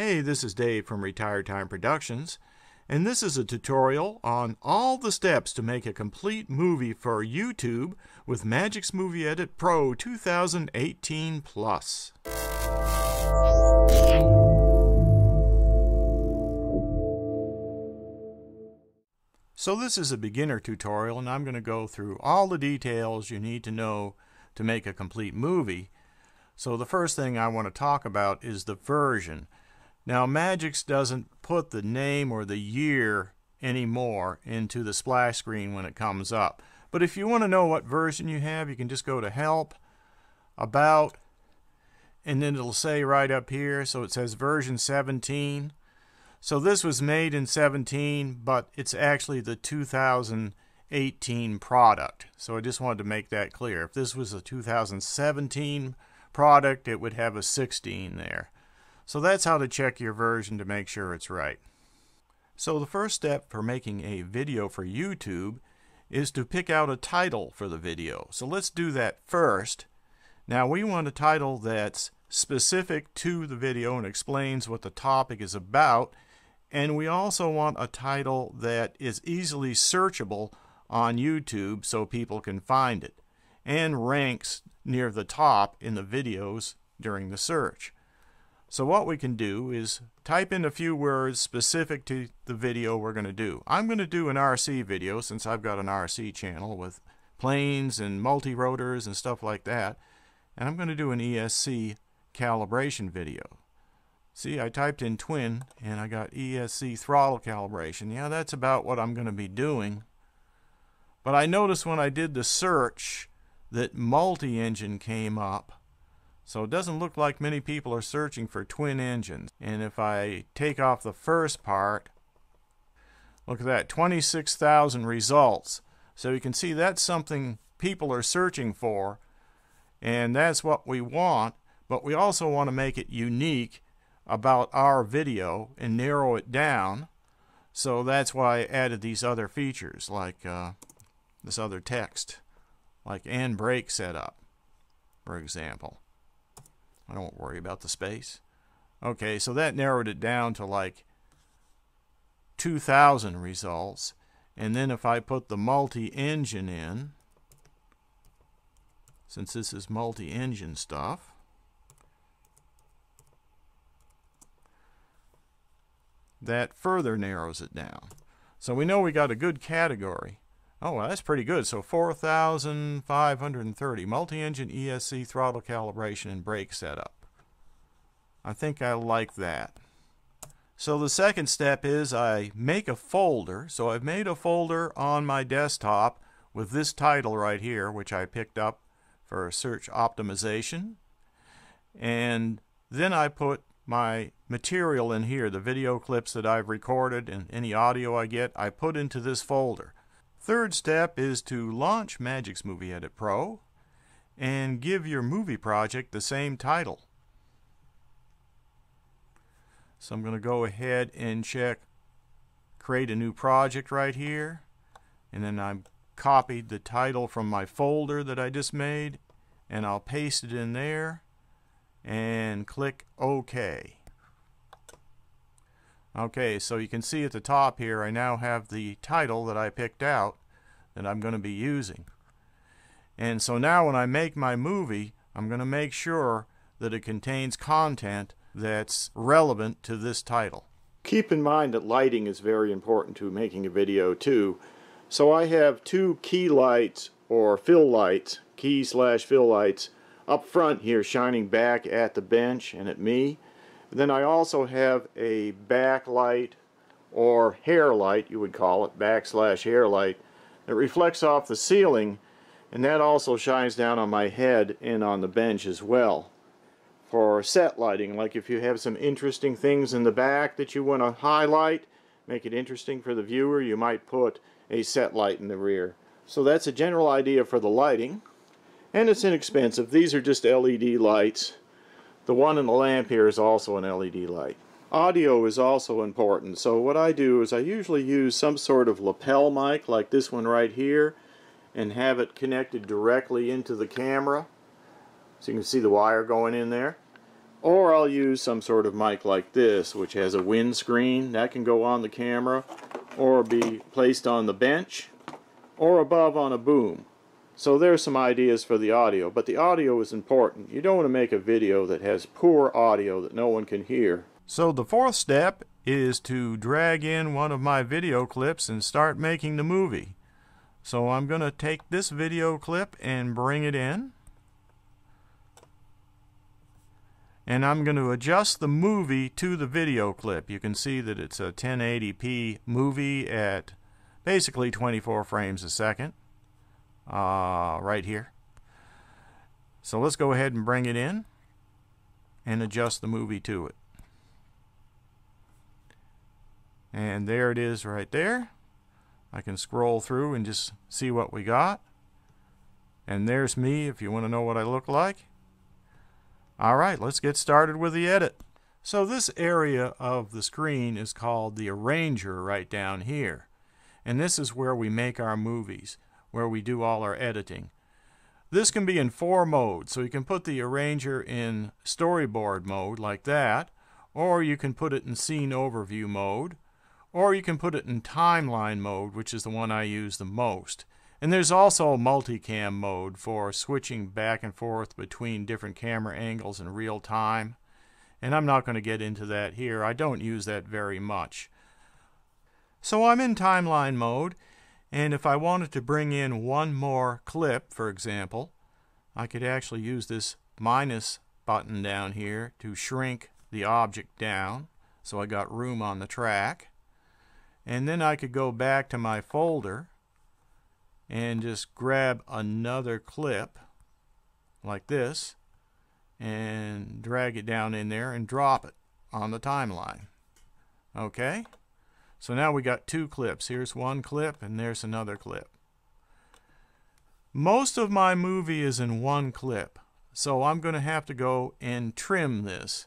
Hey, this is Dave from Retired Time Productions, and this is a tutorial on all the steps to make a complete movie for YouTube with Magix Movie Editor Pro 2018 Plus. So this is a beginner tutorial, and I'm going to go through all the details you need to know to make a complete movie. So the first thing I want to talk about is the version. Now, Magix doesn't put the name or the year anymore into the splash screen when it comes up. But if you want to know what version you have, you can just go to Help, About, and then it'll say right up here, so it says version 17. So this was made in 17, but it's actually the 2018 product. So I just wanted to make that clear. If this was a 2017 product, it would have a 16 there. So that's how to check your version to make sure it's right. So the first step for making a video for YouTube is to pick out a title for the video. So let's do that first. Now we want a title that's specific to the video and explains what the topic is about. And we also want a title that is easily searchable on YouTube so people can find it and ranks near the top in the videos during the search. So what we can do is type in a few words specific to the video we're going to do. I'm going to do an RC video since I've got an RC channel with planes and multi-rotors and stuff like that. And I'm going to do an ESC calibration video. See, I typed in twin and I got ESC throttle calibration. Yeah, that's about what I'm going to be doing. But I noticed when I did the search that multi-engine came up. So it doesn't look like many people are searching for twin engines. And if I take off the first part, look at that, 26,000 results. So you can see that's something people are searching for, and that's what we want, but we also want to make it unique about our video and narrow it down. So that's why I added these other features like this other text, like and brake setup, for example. I don't worry about the space. Okay, so that narrowed it down to like 2,000 results. And then if I put the multi-engine in, since this is multi-engine stuff, that further narrows it down. So we know we got a good category. Oh, well, that's pretty good. So 4,530 multi-engine ESC throttle calibration and brake setup. I think I like that. So the second step is I make a folder. So I've made a folder on my desktop with this title right here, which I picked up for search optimization. And then I put my material in here, the video clips that I've recorded and any audio I get, I put into this folder. Third step is to launch Magix Movie Editor Pro and give your movie project the same title. So I'm going to go ahead and check create a new project right here, and then I've copied the title from my folder that I just made and I'll paste it in there and click OK. Okay, so you can see at the top here I now have the title that I picked out that I'm going to be using. And so now when I make my movie, I'm going to make sure that it contains content that's relevant to this title. Keep in mind that lighting is very important to making a video too. So I have two key lights or fill lights, key/fill lights, up front here shining back at the bench and at me. Then I also have a backlight or hair light, you would call it, back/hair light, that reflects off the ceiling, and that also shines down on my head and on the bench as well. For set lighting, like if you have some interesting things in the back that you want to highlight, make it interesting for the viewer, you might put a set light in the rear. So that's a general idea for the lighting, and it's inexpensive. These are just LED lights. The one in the lamp here is also an LED light. Audio is also important, so what I do is I usually use some sort of lapel mic like this one right here and have it connected directly into the camera. So you can see the wire going in there. Or I'll use some sort of mic like this, which has a windscreen that can go on the camera, or be placed on the bench, or above on a boom. So there's some ideas for the audio, but the audio is important. You don't want to make a video that has poor audio that no one can hear. So the fourth step is to drag in one of my video clips and start making the movie. So I'm going to take this video clip and bring it in. And I'm going to adjust the movie to the video clip. You can see that it's a 1080p movie at basically 24 frames a second. Right here. So let's go ahead and bring it in and adjust the movie to it. And there it is right there. I can scroll through and just see what we got. And there's me if you want to know what I look like. Alright, let's get started with the edit. So this area of the screen is called the arranger right down here. And this is where we make our movies, where we do all our editing. This can be in 4 modes, so you can put the arranger in storyboard mode like that, or you can put it in scene overview mode, or you can put it in timeline mode, which is the one I use the most. And there's also a multicam mode for switching back and forth between different camera angles in real time. And I'm not going to get into that here. I don't use that very much. So I'm in timeline mode, and if I wanted to bring in one more clip, for example, I could actually use this minus button down here to shrink the object down so I got room on the track. And then I could go back to my folder and just grab another clip like this and drag it down in there and drop it on the timeline. Okay? So now we got 2 clips. Here's one clip and there's another clip. Most of my movie is in 1 clip, so I'm going to have to go and trim this.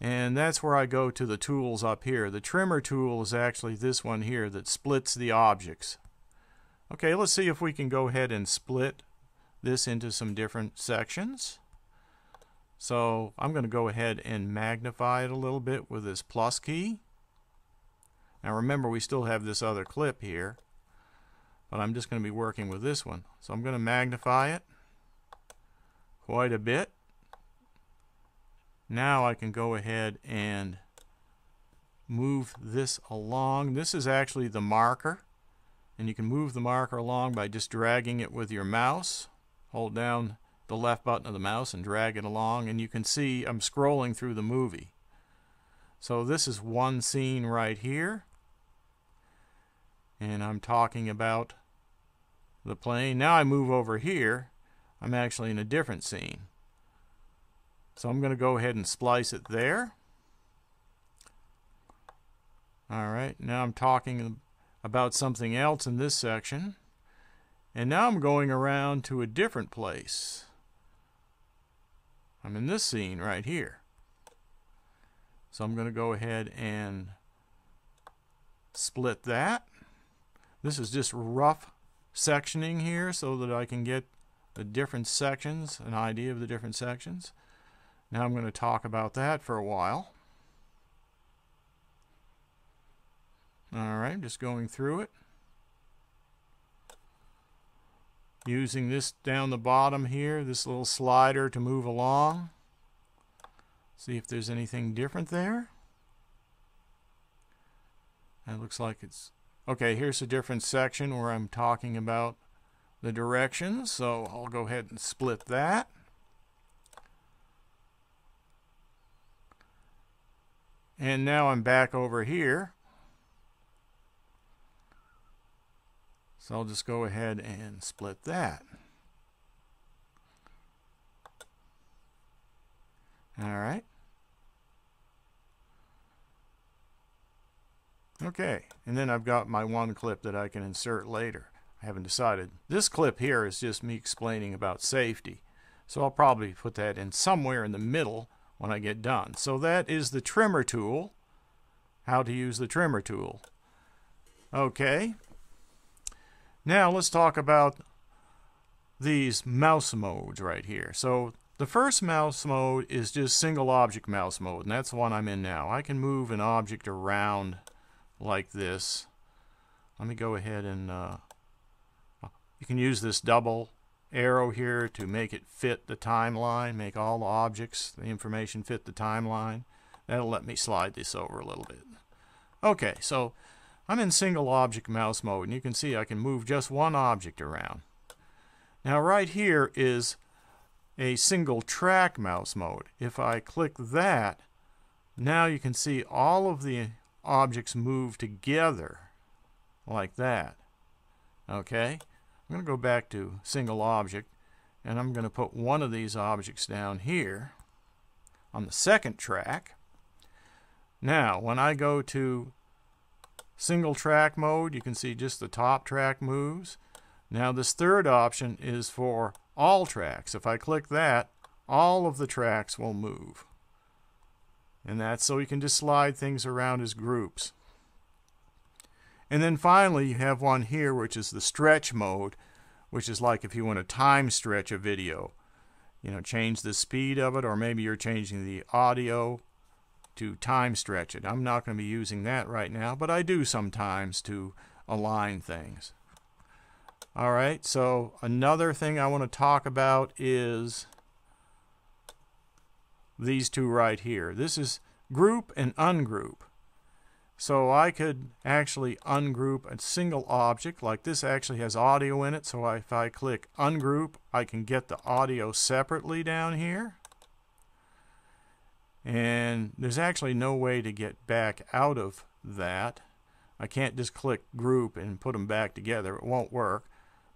And that's where I go to the tools up here. The trimmer tool is actually this one here that splits the objects. Okay, let's see if we can go ahead and split this into some different sections. So I'm going to go ahead and magnify it a little bit with this plus key. Now remember, we still have this other clip here, but I'm just going to be working with this one. So I'm going to magnify it quite a bit. Now I can go ahead and move this along. This is actually the marker, and you can move the marker along by just dragging it with your mouse. Hold down the left button of the mouse and drag it along, and you can see I'm scrolling through the movie. So this is one scene right here, and I'm talking about the plane. Now I move over here, I'm actually in a different scene. So I'm going to go ahead and splice it there. Alright, now I'm talking about something else in this section. And now I'm going around to a different place. I'm in this scene right here. So I'm going to go ahead and split that. This is just rough sectioning here so that I can get the different sections, an idea of the different sections. Now I'm going to talk about that for a while. Alright, just going through it. Using this down the bottom here, this little slider to move along. See if there's anything different there. It looks like it's... Okay, here's a different section where I'm talking about the directions, so I'll go ahead and split that. And now I'm back over here. So I'll just go ahead and split that. Alright. Okay, and then I've got my one clip that I can insert later. I haven't decided. This clip here is just me explaining about safety. So I'll probably put that in somewhere in the middle when I get done. So that is the trimmer tool. How to use the trimmer tool. Okay. Now let's talk about these mouse modes right here. So The first mouse mode is just single object mouse mode, and that's the one I'm in now. I can move an object around like this. Let me go ahead and you can use this double arrow here to make it fit the timeline, make all the objects, the information fit the timeline. That'll let me slide this over a little bit. Okay, so I'm in single object mouse mode, and you can see I can move just one object around. Now right here is a single track mouse mode. If I click that, now you can see all of the objects move together like that. Okay, I'm going to go back to single object, and I'm going to put one of these objects down here on the second track. Now when I go to single track mode, you can see just the top track moves. Now this third option is for all tracks. If I click that, all of the tracks will move. And that's so you can just slide things around as groups. And then finally you have one here which is the stretch mode, which is like if you want to time stretch a video. You know, change the speed of it, or maybe you're changing the audio to time stretch it. I'm not going to be using that right now, but I do sometimes to align things. Alright, so another thing I want to talk about is these two right here. This is group and ungroup. So I could actually ungroup a single object, like this actually has audio in it, so if I click ungroup, I can get the audio separately down here. And there's actually no way to get back out of that. I can't just click group and put them back together. It won't work.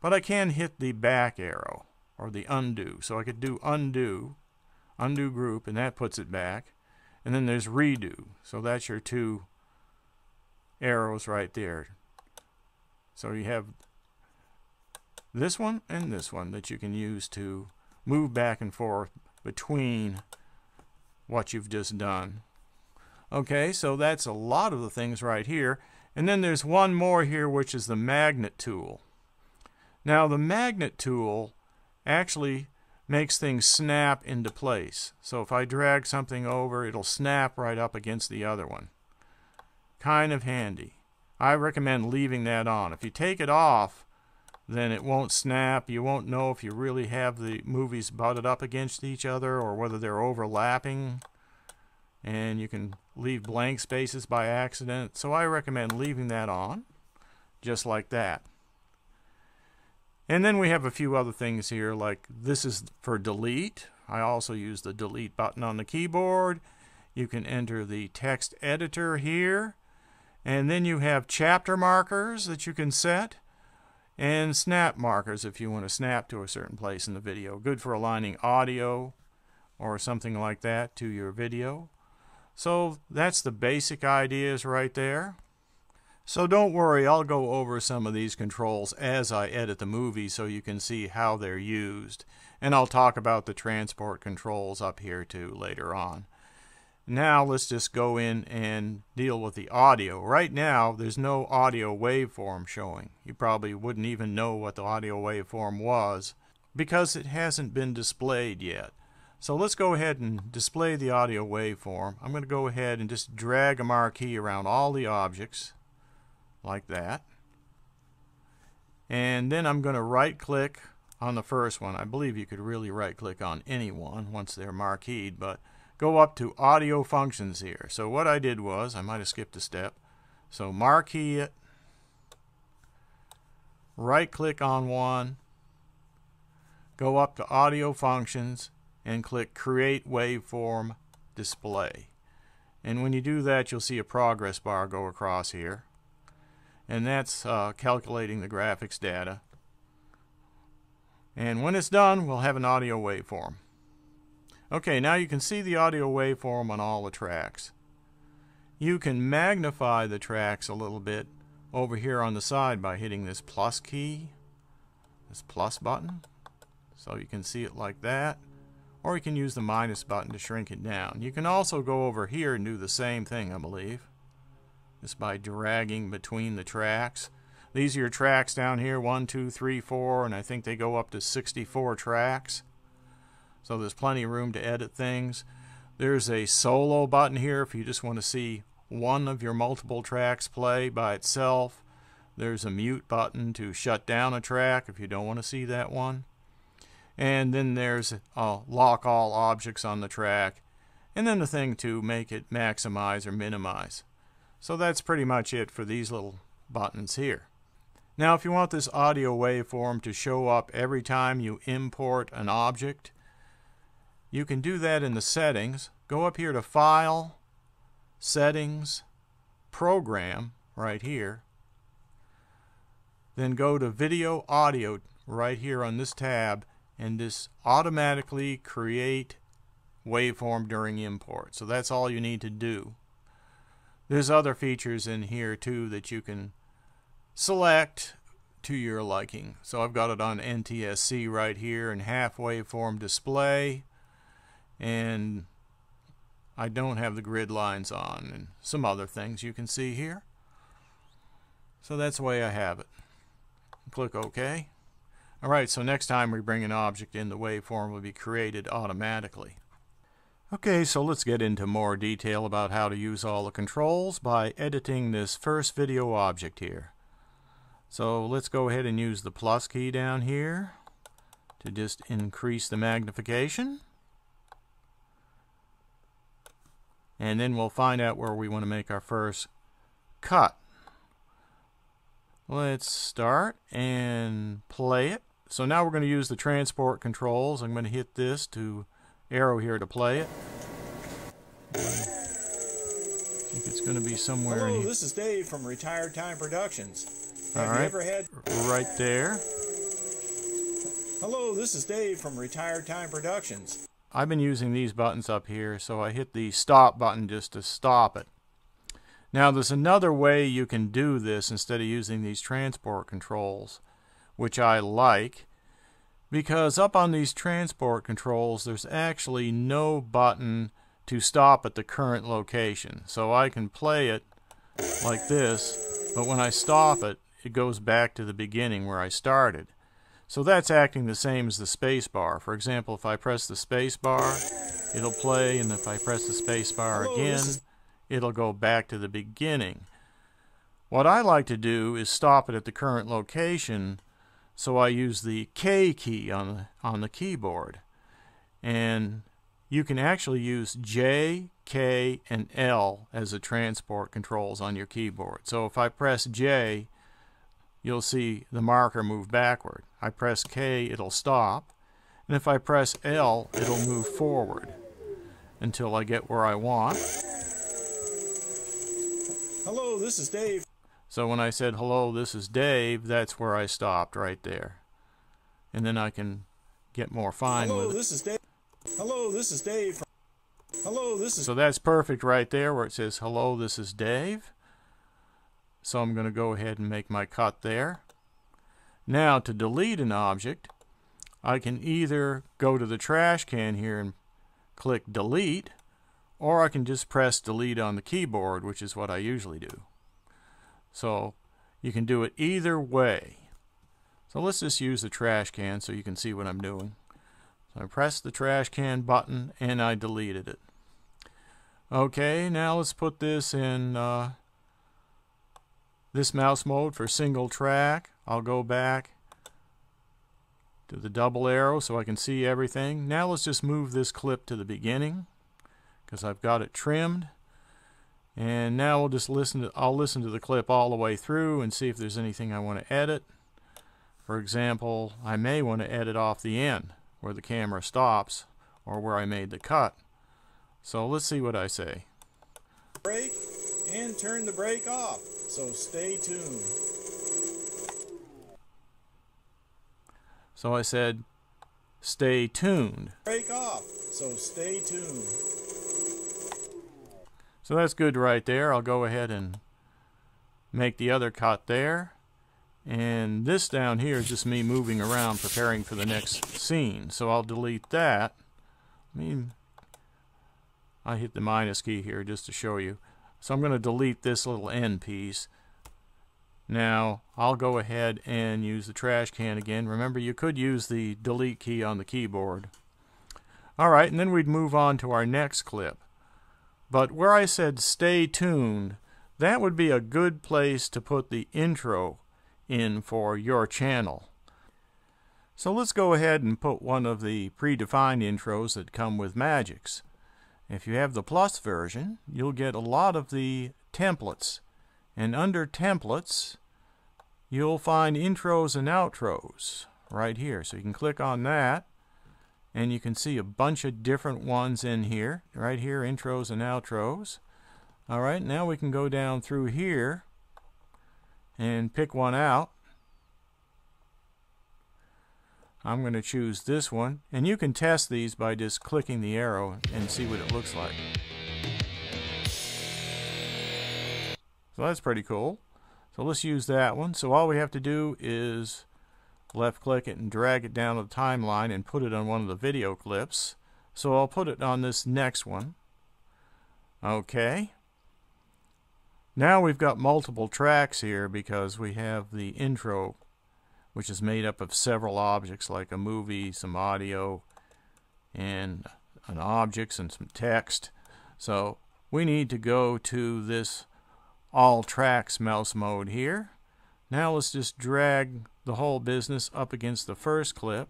But I can hit the back arrow, or the undo. So I could do undo group, and that puts it back. And then there's redo. So that's your two arrows right there. So you have this one and this one that you can use to move back and forth between what you've just done. Okay, so that's a lot of the things right here. And then there's one more here, which is the magnet tool. Now the magnet tool actually makes things snap into place. So if I drag something over, it'll snap right up against the other one. Kind of handy. I recommend leaving that on. If you take it off, then it won't snap. You won't know if you really have the movies butted up against each other or whether they're overlapping. And you can leave blank spaces by accident. So I recommend leaving that on, just like that. And then we have a few other things here, like this is for delete. I also use the delete button on the keyboard. You can enter the text editor here. And then you have chapter markers that you can set, and snap markers if you want to snap to a certain place in the video. Good for aligning audio or something like that to your video. So that's the basic ideas right there. So don't worry, I'll go over some of these controls as I edit the movie so you can see how they're used. And I'll talk about the transport controls up here too later on. Now let's just go in and deal with the audio. Right now there's no audio waveform showing. You probably wouldn't even know what the audio waveform was because it hasn't been displayed yet. So let's go ahead and display the audio waveform. I'm going to go ahead and just drag a marquee around all the objects like that. And then I'm going to right click on the first one. I believe you could really right click on any one once they're marqueed, but go up to audio functions here. So what I did was, I might have skipped a step, so marquee it, right click on one, go up to audio functions and click create waveform display. And when you do that, you'll see a progress bar go across here, and that's calculating the graphics data. And when it's done, we'll have an audio waveform. Okay, now you can see the audio waveform on all the tracks. You can magnify the tracks a little bit over here on the side by hitting this plus key, this plus button, so you can see it like that, or you can use the minus button to shrink it down. You can also go over here and do the same thing, I believe, just by dragging between the tracks. These are your tracks down here, 1, 2, 3, 4, and I think they go up to 64 tracks. so there's plenty of room to edit things. There's a solo button here if you just want to see one of your multiple tracks play by itself. There's a mute button to shut down a track if you don't want to see that one. And then there's a lock all objects on the track, and then the thing to make it maximize or minimize. So that's pretty much it for these little buttons here. Now if you want this audio waveform to show up every time you import an object, you can do that in the settings. Go up here to File, Settings, Program, right here. Then go to Video Audio right here on this tab, and this automatically create waveform during import. So that's all you need to do. There's other features in here too that you can select to your liking. So I've got it on NTSC right here and half waveform display, and I don't have the grid lines on, and some other things you can see here. So that's the way I have it. Click OK. Alright, so next time we bring an object in, the waveform will be created automatically. Okay, so let's get into more detail about how to use all the controls by editing this first video object here. So let's go ahead and use the plus key down here to just increase the magnification. And then we'll find out where we want to make our first cut. Let's start and play it. So now we're going to use the transport controls. I'm going to hit this to arrow here to play it. I think it's going to be somewhere in here. Hello, this is Dave from Retired Time Productions. Have Alright, you ever had... right there. Hello, this is Dave from Retired Time Productions. I've been using these buttons up here, so I hit the stop button just to stop it. Now there's another way you can do this instead of using these transport controls, which I like, because up on these transport controls there's actually no button to stop at the current location. So I can play it like this, but when I stop it, it goes back to the beginning where I started. So that's acting the same as the space bar. For example, if I press the space bar, it'll play, and if I press the space bar again, it'll go back to the beginning. What I like to do is stop it at the current location, so I use the K key on the keyboard. And you can actually use J, K, and L as the transport controls on your keyboard. So if I press J, you'll see the marker move backward. I press K, it'll stop. And if I press L, it'll move forward until I get where I want. Hello, this is Dave. So when I said, hello, this is Dave, that's where I stopped right there. And then I can get more fine with it. This is Dave. Hello, this is Dave. Hello, this is... So that's perfect right there where it says, hello, this is Dave. So I'm going to go ahead and make my cut there. Now to delete an object, I can either go to the trash can here and click delete, or I can just press delete on the keyboard, which is what I usually do. So you can do it either way. So let's just use the trash can so you can see what I'm doing. So I pressed the trash can button and I deleted it. Okay, now let's put this in this mouse mode for single track. I'll go back to the double arrow so I can see everything. Now let's just move this clip to the beginning because I've got it trimmed. And now we'll just I'll listen to the clip all the way through and see if there's anything I want to edit. For example, I may want to edit off the end where the camera stops or where I made the cut. So let's see what I say. Brake and turn the brake off, so stay tuned. So I said, stay tuned. Brake off, so stay tuned. So that's good right there. I'll go ahead and make the other cut there. And this down here is just me moving around preparing for the next scene. So I'll delete that. I hit the minus key here just to show you. So I'm going to delete this little end piece. Now I'll go ahead and use the trash can again. Remember, you could use the delete key on the keyboard. Alright, and then we'd move on to our next clip. But where I said stay tuned, that would be a good place to put the intro in for your channel. So let's go ahead and put one of the predefined intros that come with Magix. If you have the Plus version, you'll get a lot of the templates. And under templates, you'll find intros and outros right here. So you can click on that, and you can see a bunch of different ones in here. Right here, intros and outros. Alright, now we can go down through here and pick one out. I'm going to choose this one, and you can test these by just clicking the arrow and see what it looks like. So that's pretty cool. So let's use that one. So all we have to do is left click it and drag it down to the timeline and put it on one of the video clips. So I'll put it on this next one. Okay. Now we've got multiple tracks here because we have the intro, which is made up of several objects like a movie, some audio, and an objects and some text. So we need to go to this all tracks mouse mode here. Now let's just drag the whole business up against the first clip.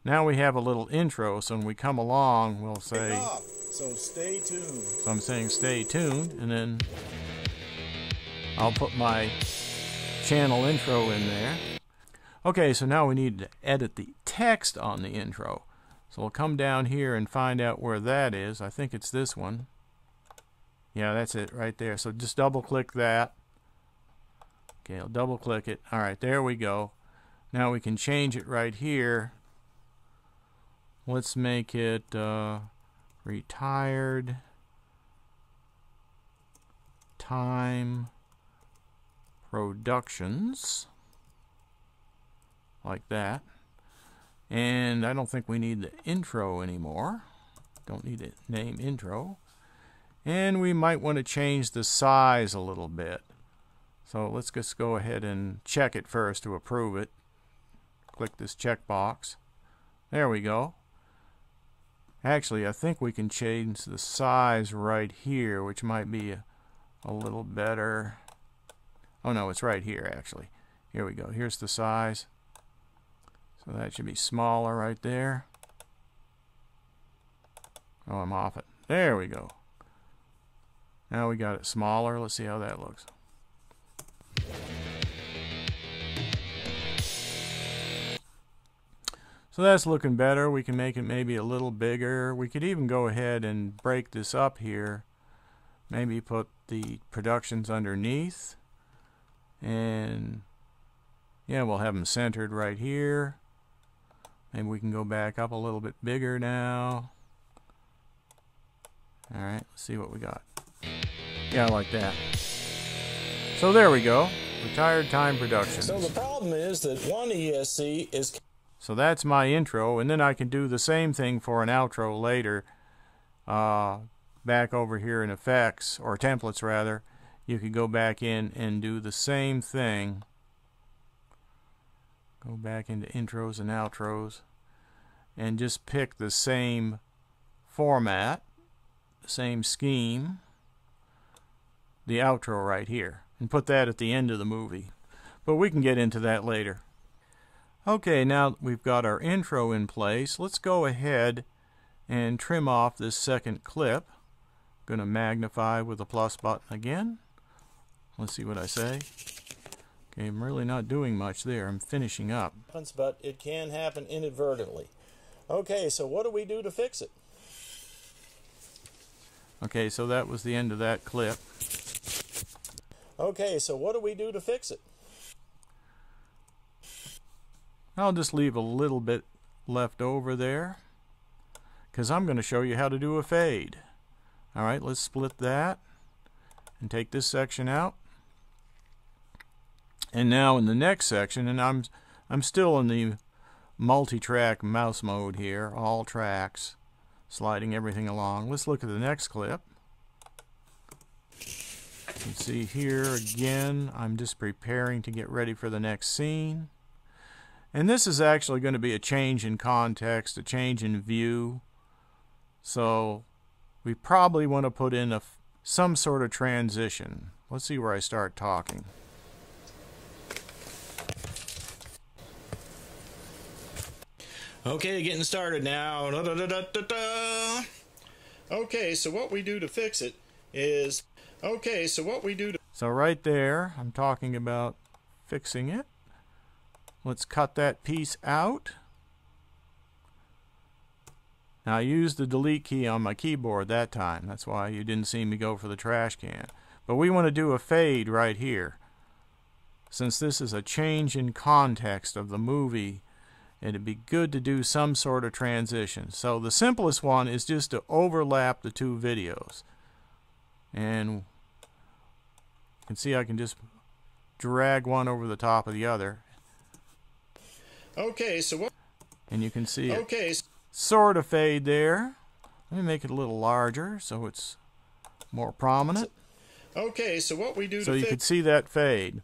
Now we have a little intro, so when we come along we'll say, so stay tuned. So I'm saying stay tuned, and then I'll put my channel intro in there. Okay, so now we need to edit the text on the intro. So we'll come down here and find out where that is. I think it's this one. Yeah, that's it right there. So just double click that. Okay, I'll double click it. Alright, there we go. Now we can change it right here. Let's make it retired time productions. Like that. And I don't think we need the intro anymore. Don't need to name intro. And we might want to change the size a little bit. So let's just go ahead and check it first to approve it. Click this checkbox. There we go. Actually, I think we can change the size right here, which might be a little better. Oh no, it's right here actually. Here we go. Here's the size. So that should be smaller right there. Oh, I'm off it. There we go. Now we got it smaller. Let's see how that looks. So that's looking better. We can make it maybe a little bigger. We could even go ahead and break this up here. Maybe put the productions underneath. And yeah, we'll have them centered right here. Maybe we can go back up a little bit bigger now. Alright, let's see what we got. Yeah, like that. So there we go. Retired time productions. So the problem is that one ESC is... So that's my intro, and then I can do the same thing for an outro later. Back over here in effects, or templates rather, you could go back in and do the same thing. Go back into intros and outros and just pick the same format, the same scheme, the outro right here, and put that at the end of the movie. But we can get into that later. Okay, now that we've got our intro in place, let's go ahead and trim off this second clip. I'm going to magnify with the plus button again. Let's see what I say. Okay, I'm really not doing much there. I'm finishing up. But it can happen inadvertently. Okay, so what do we do to fix it? Okay, so that was the end of that clip. Okay, so what do we do to fix it? I'll just leave a little bit left over there because I'm going to show you how to do a fade. Alright, let's split that and take this section out. And now in the next section, and I'm still in the multi-track mouse mode here, all tracks, sliding everything along. Let's look at the next clip. You can see here again, I'm just preparing to get ready for the next scene. And this is actually going to be a change in context, a change in view. So we probably want to put in some sort of transition. Let's see where I start talking. Okay, getting started now. Da, da, da, da, da, da. Okay, so what we do to fix it is... Okay, so what we do to... So right there, I'm talking about fixing it. Let's cut that piece out. Now I used the delete key on my keyboard that time. That's why you didn't see me go for the trash can. But we want to do a fade right here. Since this is a change in context of the movie, it'd be good to do some sort of transition. So the simplest one is just to overlap the two videos. And you can see I can just drag one over the top of the other. Okay, so what... And you can see it. Okay. Sort of fade there. Let me make it a little larger so it's more prominent. Okay, so what we do to so you can see that fade.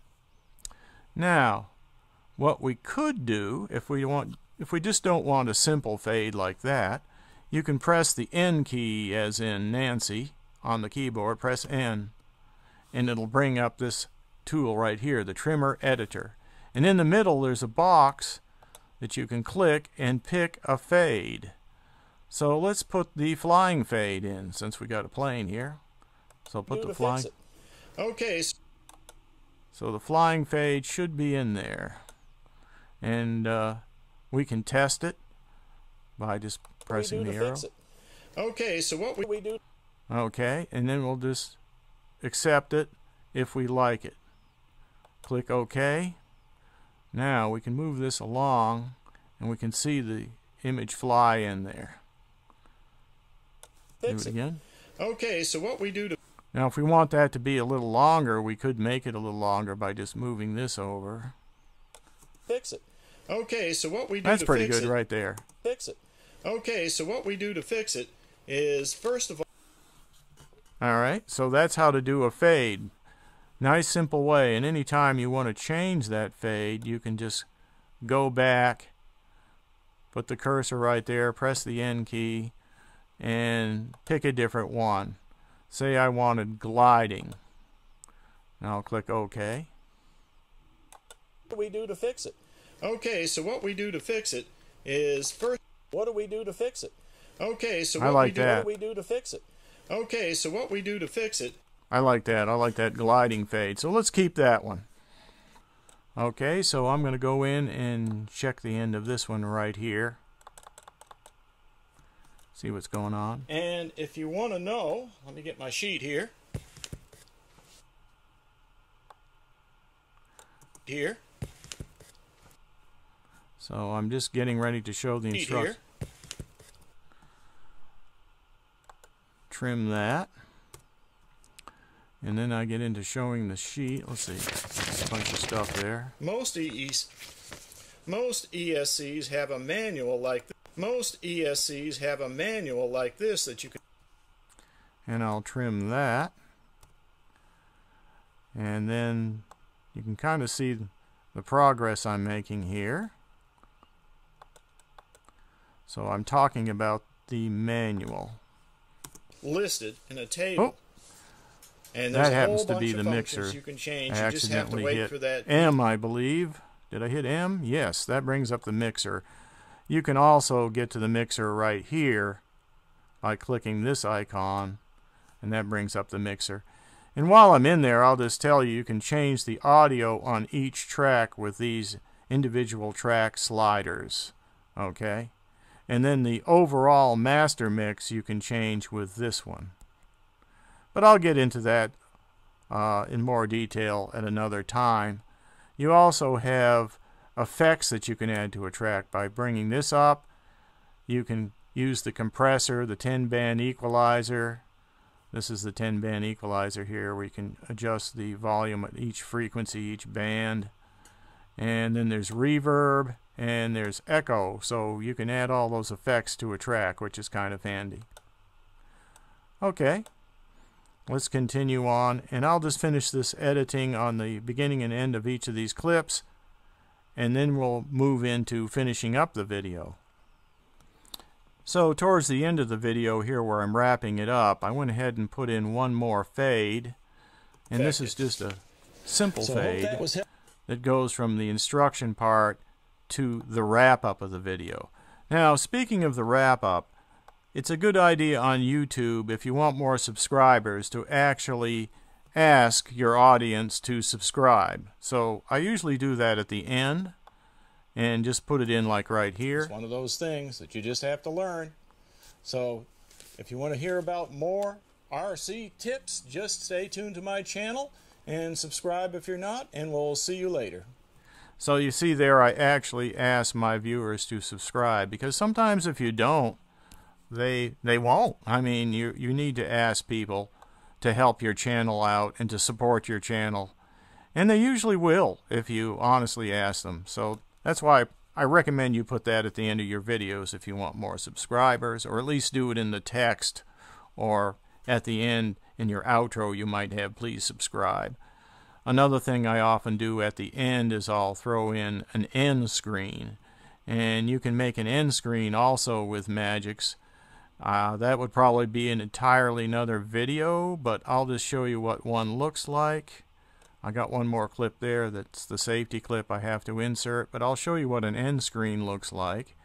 Now, what we could do if we just don't want a simple fade like that, you can press the N key as in Nancy on the keyboard, press N, and it'll bring up this tool right here, the trimmer editor. And in the middle there's a box that you can click and pick a fade. So let's put the flying fade in since we got a plane here. So put the flying. Okay. So the flying fade should be in there. And we can test it by just pressing the arrow. Okay, so what we do. Okay, and then we'll just accept it if we like it. Click OK. Now we can move this along and we can see the image fly in there. Do it again. Okay, so what we do to... Now if we want that to be a little longer, we could make it a little longer by just moving this over. Fix it. Okay, so what we do That's to pretty fix good it, right there. Fix it. Okay, so what we do to fix it is, first of all... Alright, so that's how to do a fade. Nice simple way, and anytime you want to change that fade, you can just go back, put the cursor right there, press the N key, and pick a different one. Say I wanted gliding. Now I'll click OK. What do we do to fix it? Okay, so what we do to fix it is first... What do we do to fix it? Okay, so what we do to fix it? Okay, so what we do to fix it... I like that. I like that gliding fade. So let's keep that one. Okay, so I'm going to go in and check the end of this one right here. See what's going on. And if you want to know, let me get my sheet here. Here. So I'm just getting ready to show the instructions. Trim that. And then I get into showing the sheet. Let's see, there's a bunch of stuff there. Most ESCs have a manual like this. Most ESCs have a manual like this that you can... And I'll trim that. And then you can kind of see the progress I'm making here. So I'm talking about the manual. Listed in a table. Oh. And that happens to be the mixer. You can change. I accidentally hit M, I believe. Did I hit M? Yes, that brings up the mixer. You can also get to the mixer right here by clicking this icon, and that brings up the mixer. And while I'm in there, I'll just tell you, you can change the audio on each track with these individual track sliders. Okay? And then the overall master mix you can change with this one. But I'll get into that in more detail at another time. You also have effects that you can add to a track. By bringing this up, you can use the compressor, the 10-band equalizer. This is the 10-band equalizer here, where you can adjust the volume at each frequency, each band. And then there's reverb and there's echo, so you can add all those effects to a track, which is kind of handy. Okay. Let's continue on, and I'll just finish this editing on the beginning and end of each of these clips, and then we'll move into finishing up the video. So towards the end of the video here where I'm wrapping it up, I went ahead and put in one more fade. And this is just a simple fade that goes from the instruction part to the wrap-up of the video. Now, speaking of the wrap-up, it's a good idea on YouTube, if you want more subscribers, to actually ask your audience to subscribe. So I usually do that at the end and just put it in like right here. It's one of those things that you just have to learn. So if you want to hear about more RC tips, just stay tuned to my channel and subscribe if you're not, and we'll see you later. So you see there, I actually ask my viewers to subscribe, because sometimes if you don't, they won't. I mean, you need to ask people to help your channel out and to support your channel, and they usually will if you honestly ask them. So that's why I recommend you put that at the end of your videos if you want more subscribers, or at least do it in the text, or at the end in your outro you might have please subscribe. Another thing I often do at the end is I'll throw in an end screen, and you can make an end screen also with Magix. That would probably be an entirely another video, but I'll just show you what one looks like. I got one more clip there that's the safety clip I have to insert, but I'll show you what an end screen looks like.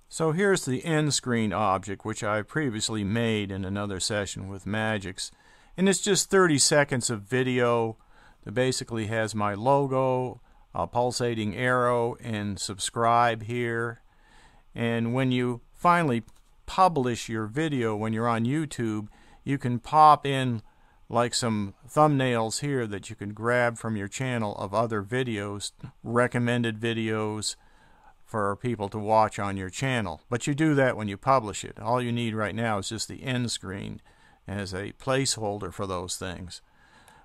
So here's the end screen object, which I previously made in another session with Magix, and it's just 30 seconds of video that basically has my logo, a pulsating arrow, and subscribe here. And when you finally publish your video, when you're on YouTube, you can pop in like some thumbnails here that you can grab from your channel of other videos, recommended videos for people to watch on your channel. But you do that when you publish it. All you need right now is just the end screen as a placeholder for those things.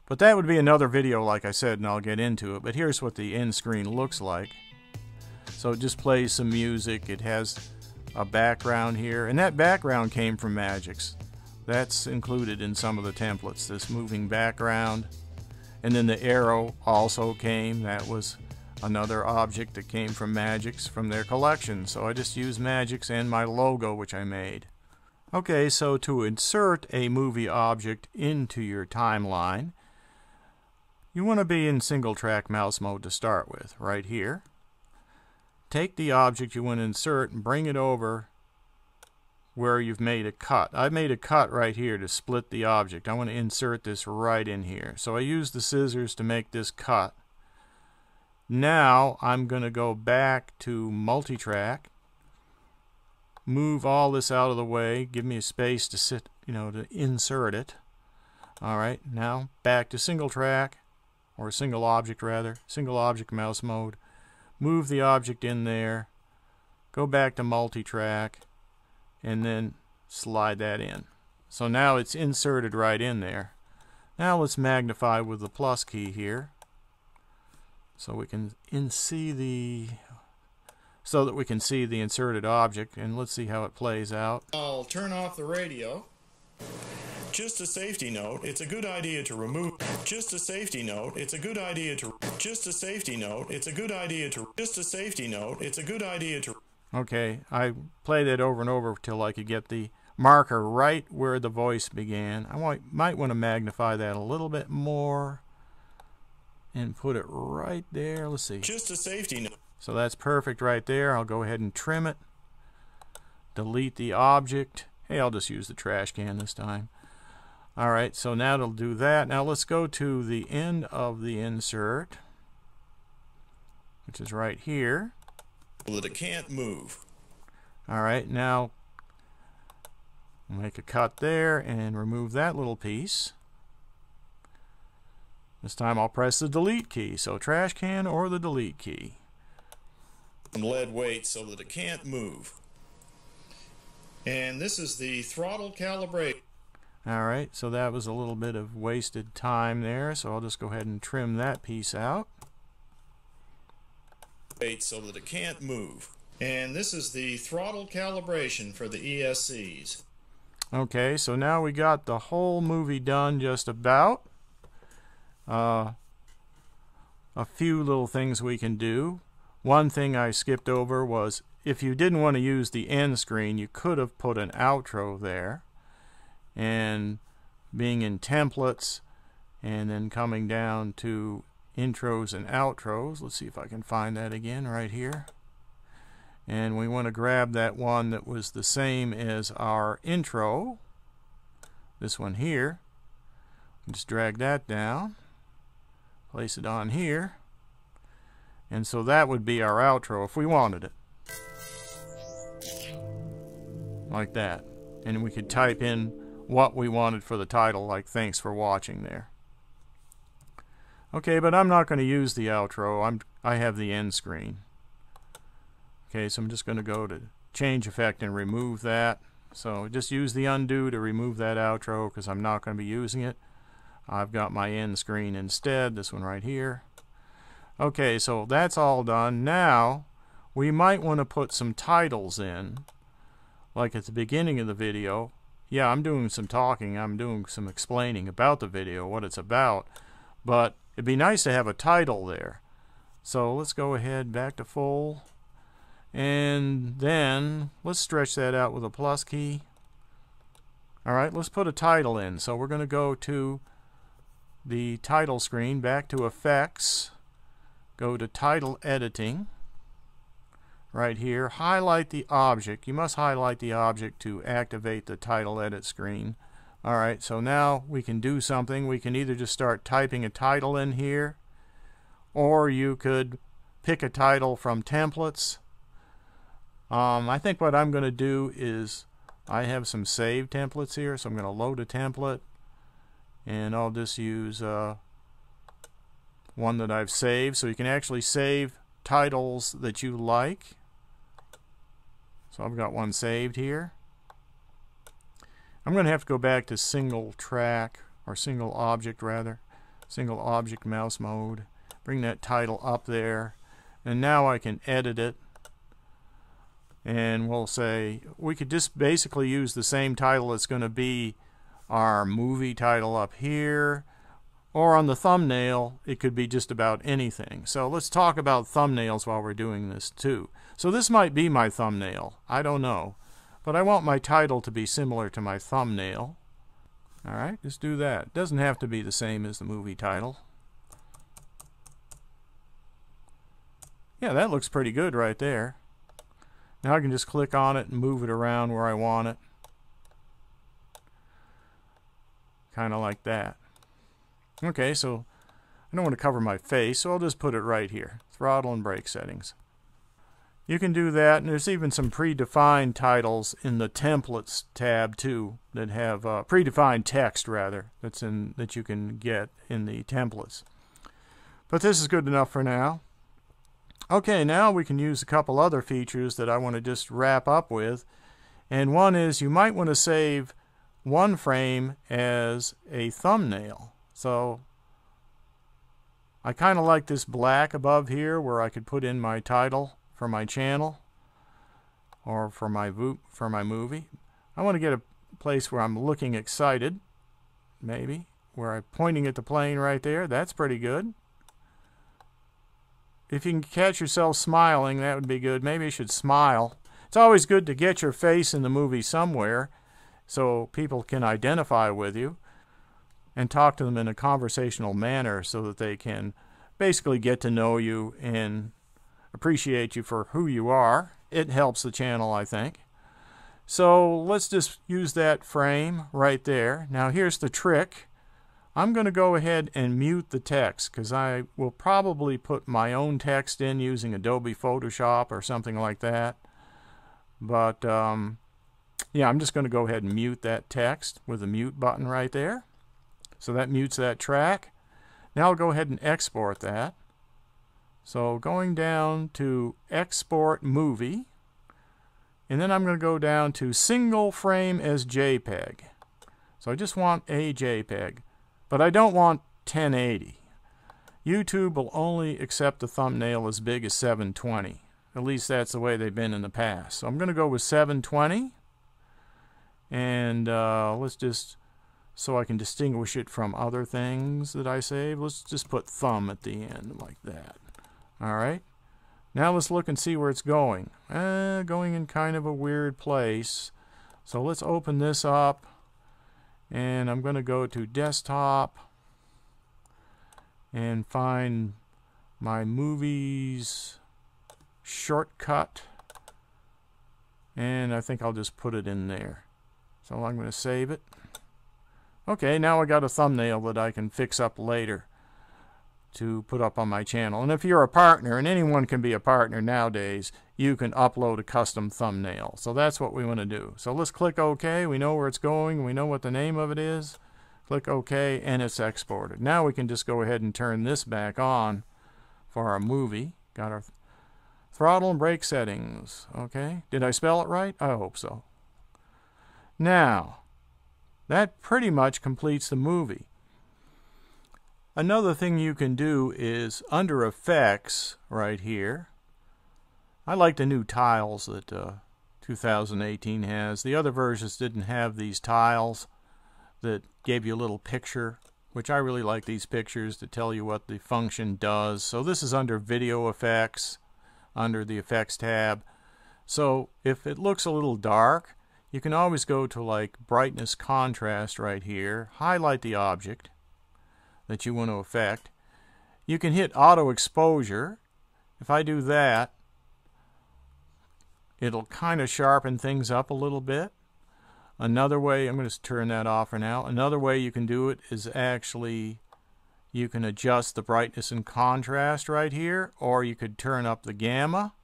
But that would be another video, like I said, and I'll get into it. But here's what the end screen looks like. So it just plays some music. It has a background here, and that background came from Magix. That's included in some of the templates, this moving background. And then the arrow also came. That was another object that came from Magix from their collection. So I just used Magix and my logo, which I made. Okay, so to insert a movie object into your timeline, you want to be in single track mouse mode to start with, right here. Take the object you want to insert and bring it over where you've made a cut. I've made a cut right here to split the object. I want to insert this right in here. So I use the scissors to make this cut. Now I'm going to go back to multi-track, move all this out of the way, give me a space to sit, to insert it. Alright, now back to single track, or single object rather, single object mouse mode. Move the object in there, go back to multi-track, and then slide that in. So now it's inserted right in there. Now let's magnify with the plus key here, so we can see the inserted object, and let's see how it plays out. I'll turn off the radio. Just a safety note, it's a good idea to remove. Just a safety note, it's a good idea to. Just a safety note, it's a good idea to. Just a safety note, it's a good idea to. Okay, I played it over and over till I could get the marker right where the voice began. I might want to magnify that a little bit more and put it right there. Let's see. Just a safety note. So that's perfect right there. I'll go ahead and trim it. Delete the object. Hey, I'll just use the trash can this time. Alright, so now it'll do that. Now let's go to the end of the insert, which is right here. So that it can't move. Alright, now make a cut there and remove that little piece. This time I'll press the delete key, so trash can or the delete key. Lead weight so that it can't move. And this is the throttle calibration. Alright, so that was a little bit of wasted time there, so I'll just go ahead and trim that piece out. So that it can't move. And this is the throttle calibration for the ESCs. Okay, so now we got the whole movie done just about. A few little things we can do. One thing I skipped over was if you didn't want to use the end screen, you could have put an outro there. And being in templates and then coming down to intros and outros, let's see if I can find that again right here. And we want to grab that one that was the same as our intro, this one here. Just drag that down, place it on here, and so that would be our outro if we wanted it. Like that. And we could type in what we wanted for the title, like "Thanks for watching" there. Okay, but I'm not going to use the outro. I have the end screen. Okay, so I'm just going to go to Change Effect and remove that. So just use the undo to remove that outro because I'm not going to be using it. I've got my end screen instead, this one right here. Okay, so that's all done. Now we might want to put some titles in, like at the beginning of the video. Yeah, I'm doing some talking, I'm doing some explaining about the video, what it's about, but it'd be nice to have a title there. So let's go ahead back to full, and then let's stretch that out with a plus key. Alright, let's put a title in. So we're going to go to the title screen, back to Effects, go to Title Editing, right here, highlight the object. You must highlight the object to activate the title edit screen. Alright, so now we can do something. We can either just start typing a title in here, or you could pick a title from templates. I think what I'm going to do is, I have some saved templates here, so I'm going to load a template, and I'll just use one that I've saved. So you can actually save titles that you like. So I've got one saved here. I'm going to have to go back to single track, or single object rather, single object mouse mode. Bring that title up there, and now I can edit it. And we'll say, we could just basically use the same title that's going to be our movie title up here, or on the thumbnail it could be just about anything. So let's talk about thumbnails while we're doing this too. So this might be my thumbnail, I don't know, but I want my title to be similar to my thumbnail. Alright, just do that. It doesn't have to be the same as the movie title. Yeah, that looks pretty good right there. Now I can just click on it and move it around where I want it. Kind of like that. Okay, so I don't want to cover my face, so I'll just put it right here. Throttle and brake settings. You can do that, and there's even some predefined titles in the Templates tab too that have predefined text rather that you can get in the templates. But this is good enough for now. Okay, now we can use a couple other features that I want to just wrap up with. And one is you might want to save one frame as a thumbnail. So I kind of like this black above here where I could put in my title for my channel or for my movie. I want to get a place where I'm looking excited, maybe, where I'm pointing at the plane right there. That's pretty good. If you can catch yourself smiling, that would be good. Maybe you should smile. It's always good to get your face in the movie somewhere so people can identify with you and talk to them in a conversational manner so that they can basically get to know you and appreciate you for who you are. It helps the channel, I think. So let's just use that frame right there. Now here's the trick. I'm going to go ahead and mute the text because I will probably put my own text in using Adobe Photoshop or something like that. But yeah, I'm just going to go ahead and mute that text with the mute button right there. So that mutes that track. Now I'll go ahead and export that. So going down to Export Movie, and then I'm going to go down to Single Frame as JPEG. So I just want a JPEG. But I don't want 1080. YouTube will only accept the thumbnail as big as 720. At least that's the way they've been in the past. So I'm going to go with 720. And let's just, so I can distinguish it from other things that I save, let's just put thumb at the end like that. Alright. Now let's look and see where it's going. Going in kind of a weird place. So let's open this up, and I'm going to go to desktop and find my movies shortcut, and I think I'll just put it in there. So I'm going to save it. Okay, now I got a thumbnail that I can fix up later to put up on my channel. And if you're a partner, and anyone can be a partner nowadays, you can upload a custom thumbnail. So that's what we want to do. So let's click OK. We know where it's going. We know what the name of it is. Click OK, and it's exported. Now we can just go ahead and turn this back on for our movie. Got our throttle and brake settings. Okay, did I spell it right? I hope so. Now, that pretty much completes the movie. Another thing you can do is under Effects right here. I like the new tiles that 2018 has. The other versions didn't have these tiles that gave you a little picture, which I really like these pictures to tell you what the function does. So this is under Video Effects, under the Effects tab. So if it looks a little dark, you can always go to like Brightness Contrast right here, highlight the object that you want to affect. You can hit Auto Exposure. If I do that, it'll kind of sharpen things up a little bit. Another way, I'm going to turn that off for now. Another way you can do it is actually you can adjust the brightness and contrast right here, or you could turn up the gamma.